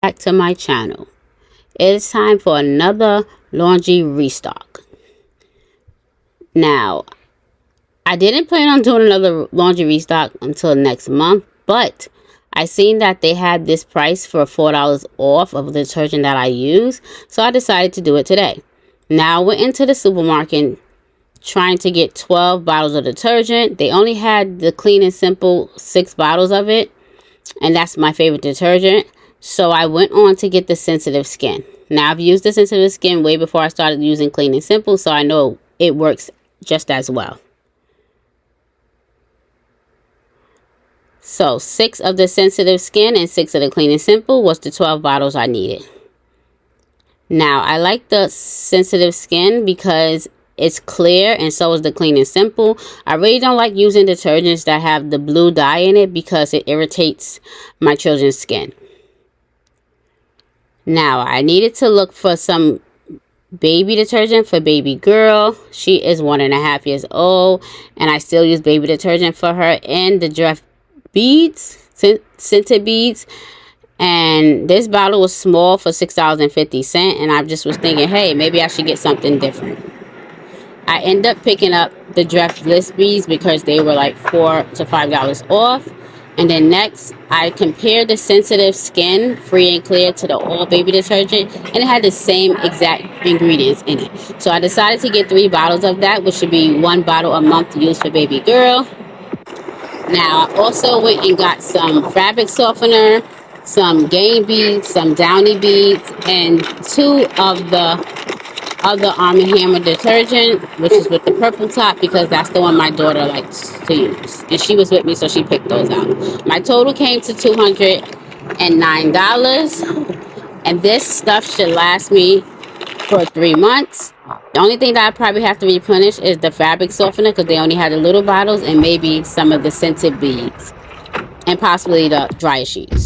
back to my channel. It's time for another laundry restock. Now, I didn't plan on doing another laundry restock until next month, but I seen that they had this price for $4 off of the detergent that I use, so I decided to do it today. Now, I went into the supermarket trying to get 12 bottles of detergent. They only had the Clean and Simple 6 bottles of it, and that's my favorite detergent. So I went on to get the Sensitive Skin. Now, I've used the Sensitive Skin way before I started using Clean and Simple, so I know it works just as well. So 6 of the Sensitive Skin and 6 of the Clean and Simple was the 12 bottles I needed. Now, I like the Sensitive Skin because it's clear, and so is the Clean and Simple. I really don't like using detergents that have the blue dye in it because it irritates my children's skin. Now, I needed to look for some baby detergent for baby girl. She is 1.5 years old, and I still use baby detergent for her, and the Dreft beads, scented beads. And this bottle was small for $6.50, and I just was thinking, hey, maybe I should get something different. I ended up picking up the Dreft Bliss beads because they were like $4 to $5 off. And then next, I compared the Sensitive Skin Free and Clear to the All Baby detergent, and it had the same exact ingredients in it. So I decided to get 3 bottles of that, which should be 1 bottle a month to use for baby girl. Now, I also went and got some fabric softener, some Gain beads, some Downy beads, and 2 of the other Arm & Hammer detergent, which is with the purple top, because that's the one my daughter likes to use. And she was with me, so she picked those out. My total came to $209. And this stuff should last me for 3 months. The only thing that I probably have to replenish is the fabric softener, because they only had the little bottles, and maybe some of the scented beads, and possibly the dryer sheet.